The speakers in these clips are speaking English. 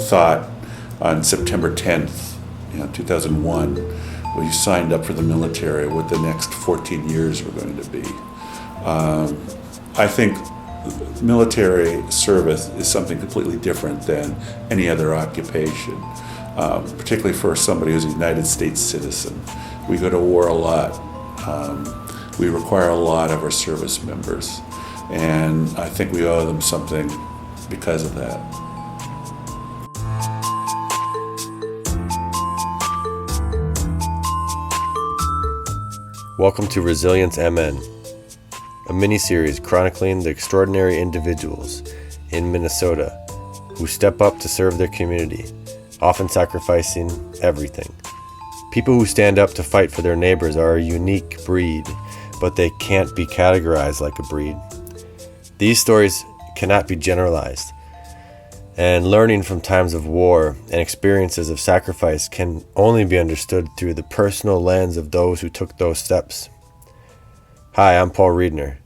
thought on September 10th, 2001, when you signed up for the military, what the next 14 years were going to be. I think military service is something completely different than any other occupation, particularly for somebody who's a United States citizen. We go to war a lot. We require a lot of our service members, and I think we owe them something because of that. Welcome to Resilience MN, a mini-series chronicling the extraordinary individuals in Minnesota who step up to serve their community, often sacrificing everything. People who stand up to fight for their neighbors are a unique breed, but they can't be categorized like a breed. These stories cannot be generalized, and learning from times of war and experiences of sacrifice can only be understood through the personal lens of those who took those steps. Hi, I'm Paul Riedner,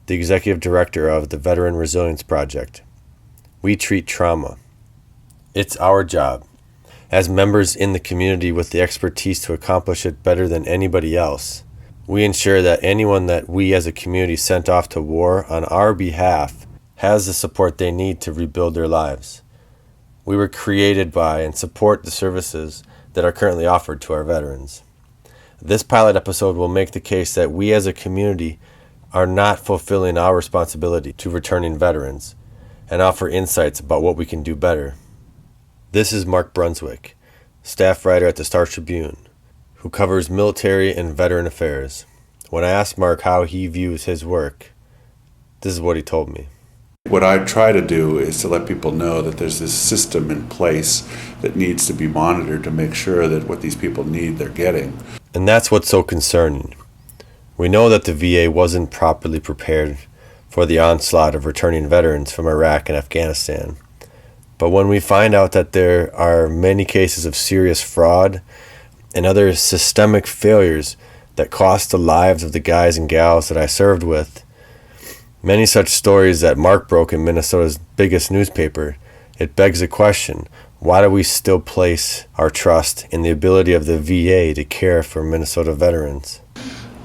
the Executive Director of the Veteran Resilience Project. We treat trauma. It's our job, as members in the community with the expertise to accomplish it better than anybody else. We ensure that anyone that we as a community sent off to war on our behalf has the support they need to rebuild their lives. We were created by and support the services that are currently offered to our veterans. This pilot episode will make the case that we as a community are not fulfilling our responsibility to returning veterans and offer insights about what we can do better. This is Mark Brunswick, staff writer at the Star Tribune, who covers military and veteran affairs. When I asked Mark how he views his work, this is what he told me. What I try to do is to let people know that there's this system in place that needs to be monitored to make sure that what these people need, they're getting. And that's what's so concerning. We know that the VA wasn't properly prepared for the onslaught of returning veterans from Iraq and Afghanistan. But when we find out that there are many cases of serious fraud and other systemic failures that cost the lives of the guys and gals that I served with, many such stories that Mark broke in Minnesota's biggest newspaper, it begs the question, why do we still place our trust in the ability of the VA to care for Minnesota veterans?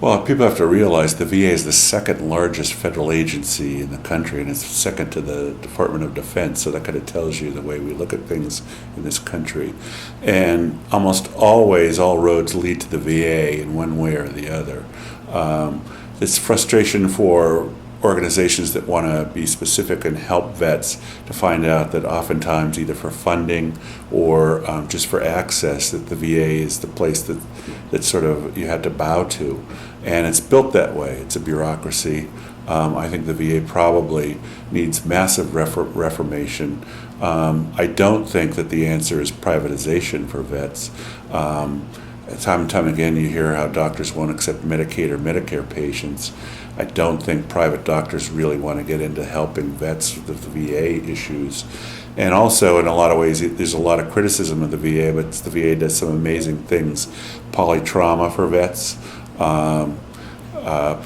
Well, people have to realize the VA is the second largest federal agency in the country, and it's second to the Department of Defense, so that kind of tells you the way we look at things in this country. And almost always all roads lead to the VA in one way or the other. It's frustration for organizations that want to be specific and help vets to find out that oftentimes either for funding or just for access that the VA is the place that sort of you had to bow to. And it's built that way. It's a bureaucracy. I think the VA probably needs massive reformation. I don't think that the answer is privatization for vets. Time and time again you hear how doctors won't accept Medicaid or Medicare patients. I don't think private doctors really want to get into helping vets with the VA issues. And also, in a lot of ways, there's a lot of criticism of the VA, but the VA does some amazing things. Polytrauma for vets,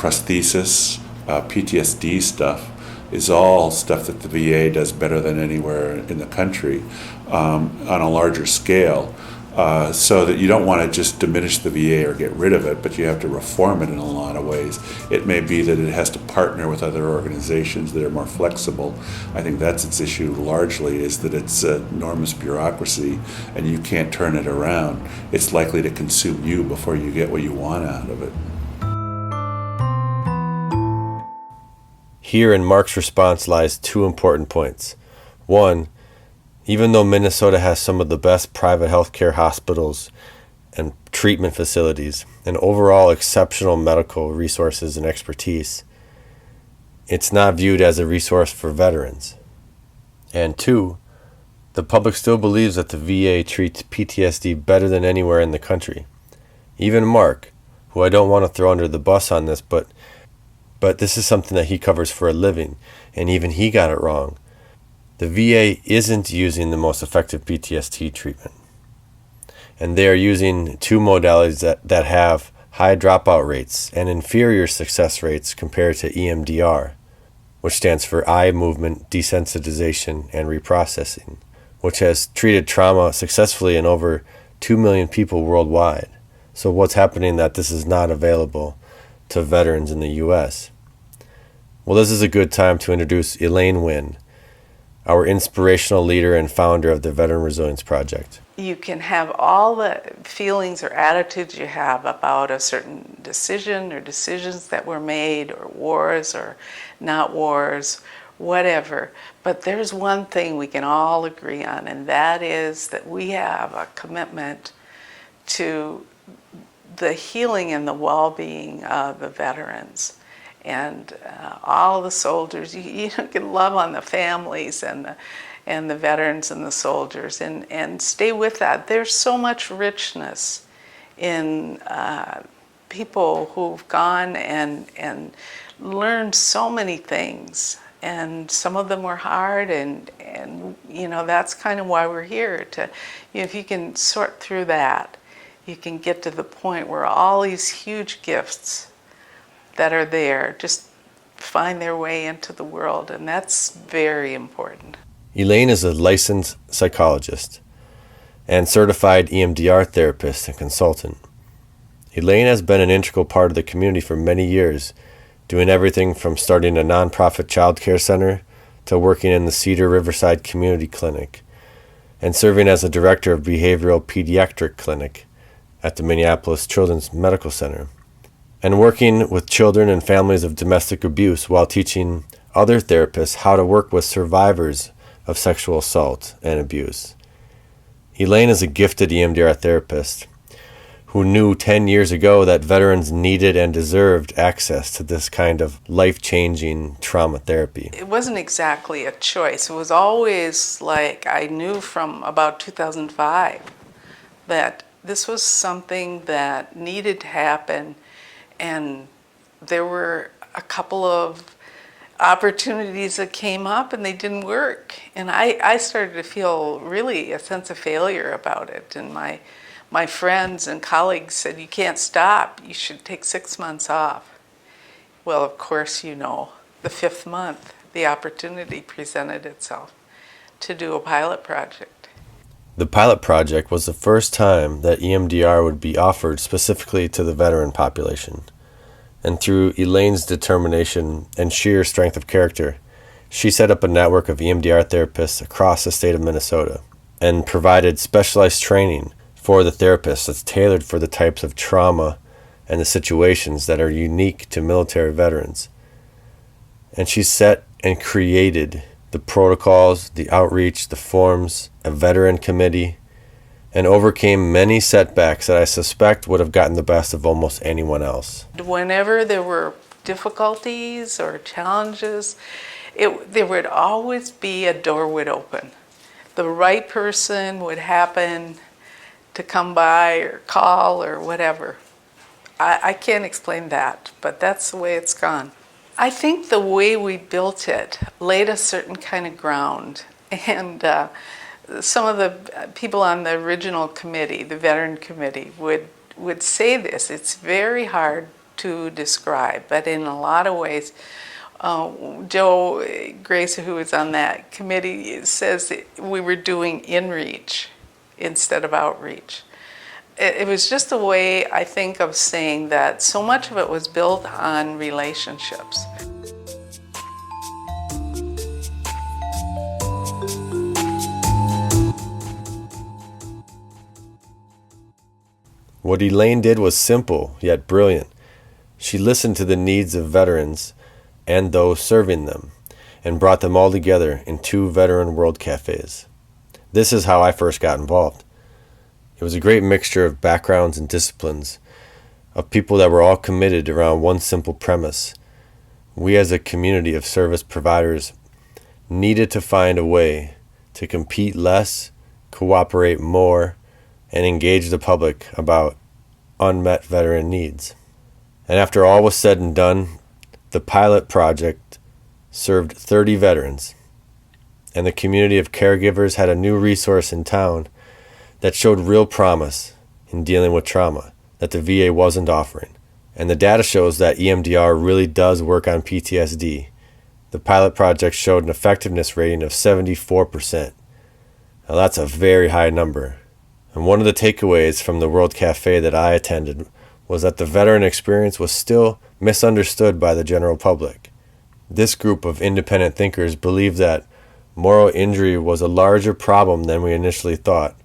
prosthesis, PTSD stuff is all stuff that the VA does better than anywhere in the country on a larger scale. So that you don't want to just diminish the VA or get rid of it, but you have to reform it in a lot of ways. It may be that it has to partner with other organizations that are more flexible. I think that's its issue largely, is that it's an enormous bureaucracy and you can't turn it around. It's likely to consume you before you get what you want out of it. Here in Mark's response lies two important points. One, even though Minnesota has some of the best private healthcare hospitals and treatment facilities and overall exceptional medical resources and expertise, it's not viewed as a resource for veterans. And two, the public still believes that the VA treats PTSD better than anywhere in the country. Even Mark, who I don't want to throw under the bus on this, but this is something that he covers for a living, and even he got it wrong. The VA isn't using the most effective PTSD treatment. And they are using two modalities that have high dropout rates and inferior success rates compared to EMDR, which stands for eye movement desensitization and reprocessing, which has treated trauma successfully in over 2 million people worldwide. So what's happening that this is not available to veterans in the U.S.? Well, this is a good time to introduce Elaine Wynne, our inspirational leader and founder of the Veteran Resilience Project. You can have all the feelings or attitudes you have about a certain decision or decisions that were made, or wars or not wars, whatever. But there's one thing we can all agree on, and that is that we have a commitment to the healing and the well-being of the veterans. And all the soldiers, you can love on the families and the veterans and the soldiers, and stay with that. There's so much richness in people who've gone and learned so many things, and some of them were hard, and that's kind of why we're here to, if you can sort through that, you can get to the point where all these huge gifts that are there just find their way into the world, and that's very important. Elaine is a licensed psychologist and certified EMDR therapist and consultant. Elaine has been an integral part of the community for many years, doing everything from starting a nonprofit child care center to working in the Cedar Riverside Community Clinic and serving as a director of behavioral pediatric clinic at the Minneapolis Children's Medical Center, and working with children and families of domestic abuse while teaching other therapists how to work with survivors of sexual assault and abuse. Elaine is a gifted EMDR therapist who knew 10 years ago that veterans needed and deserved access to this kind of life-changing trauma therapy. It wasn't exactly a choice. It was always like I knew from about 2005 that this was something that needed to happen. And there were a couple of opportunities that came up and they didn't work. And I started to feel really a sense of failure about it. And my friends and colleagues said, you can't stop, you should take 6 months off. Well, of course, the 5th month, the opportunity presented itself to do a pilot project. The pilot project was the first time that EMDR would be offered specifically to the veteran population. And through Elaine's determination and sheer strength of character, she set up a network of EMDR therapists across the state of Minnesota and provided specialized training for the therapists that's tailored for the types of trauma and the situations that are unique to military veterans. And she set and created the protocols, the outreach, the forms, a veteran committee, and overcame many setbacks that I suspect would have gotten the best of almost anyone else. Whenever there were difficulties or challenges, there would always be a door would open. The right person would happen to come by or call or whatever. I can't explain that, but that's the way it's gone. I think the way we built it laid a certain kind of ground, and some of the people on the original committee, the veteran committee, would say this. It's very hard to describe, but in a lot of ways, Joe Grace, who was on that committee, says that we were doing in-reach instead of outreach. It was just a way, I think, of saying that so much of it was built on relationships. What Elaine did was simple, yet brilliant. She listened to the needs of veterans and those serving them, and brought them all together in 2 veteran world cafes. This is how I first got involved. It was a great mixture of backgrounds and disciplines, of people that were all committed around one simple premise. We as a community of service providers needed to find a way to compete less, cooperate more, and engage the public about unmet veteran needs. And after all was said and done, the pilot project served 30 veterans, and the community of caregivers had a new resource in town that showed real promise in dealing with trauma that the VA wasn't offering. And the data shows that EMDR really does work on PTSD. The pilot project showed an effectiveness rating of 74%. Now that's a very high number. And one of the takeaways from the World Cafe that I attended was that the veteran experience was still misunderstood by the general public. This group of independent thinkers believed that moral injury was a larger problem than we initially thought,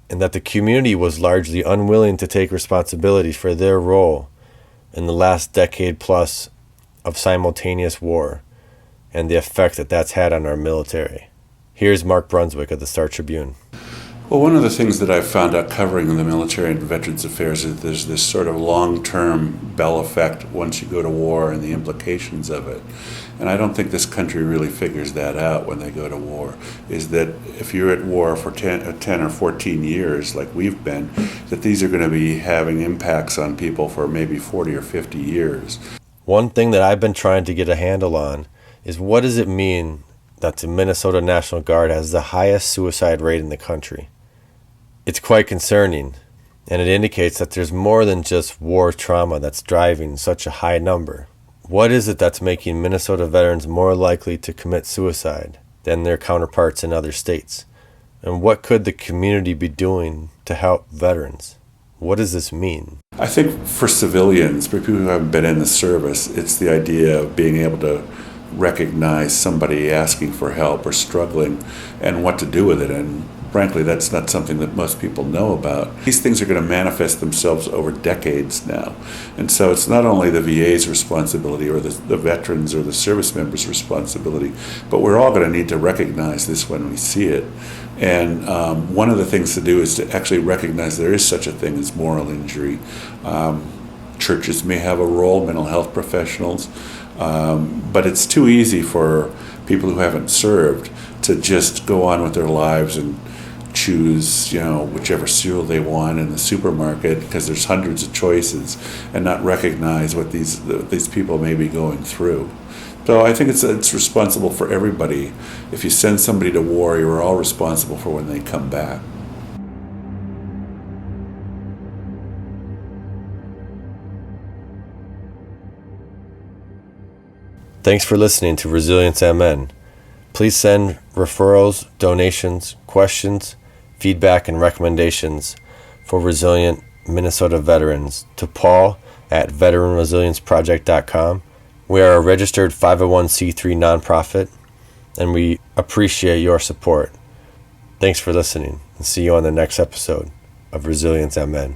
and that the community was largely unwilling to take responsibility for their role in the last decade plus of simultaneous war and the effect that that's had on our military. Here's Mark Brunswick of the Star Tribune. Well, one of the things that I've found out covering the military and Veterans Affairs is there's this sort of long-term bell effect once you go to war and the implications of it. And I don't think this country really figures that out when they go to war, is that if you're at war for 10 or 14 years, like we've been, that these are going to be having impacts on people for maybe 40 or 50 years. One thing that I've been trying to get a handle on is what does it mean that the Minnesota National Guard has the highest suicide rate in the country? It's quite concerning, and it indicates that there's more than just war trauma that's driving such a high number. What is it that's making Minnesota veterans more likely to commit suicide than their counterparts in other states? And what could the community be doing to help veterans? What does this mean? I think for civilians, for people who haven't been in the service, it's the idea of being able to recognize somebody asking for help or struggling and what to do with it. And frankly, that's not something that most people know about. These things are going to manifest themselves over decades now. And so it's not only the VA's responsibility or the veterans or the service members' responsibility, but we're all going to need to recognize this when we see it. And one of the things to do is to actually recognize there is such a thing as moral injury. Churches may have a role, mental health professionals, but it's too easy for people who haven't served to just go on with their lives and choose, whichever cereal they want in the supermarket because there's hundreds of choices, and not recognize what these people may be going through. So I think it's responsible for everybody. If you send somebody to war, you're all responsible for when they come back. Thanks for listening to Resilience MN. Please send referrals, donations, questions, feedback, and recommendations for resilient Minnesota veterans to Paul at veteranresilienceproject.com. We are a registered 501c3 nonprofit, and we appreciate your support. Thanks for listening, and see you on the next episode of Resilience MN.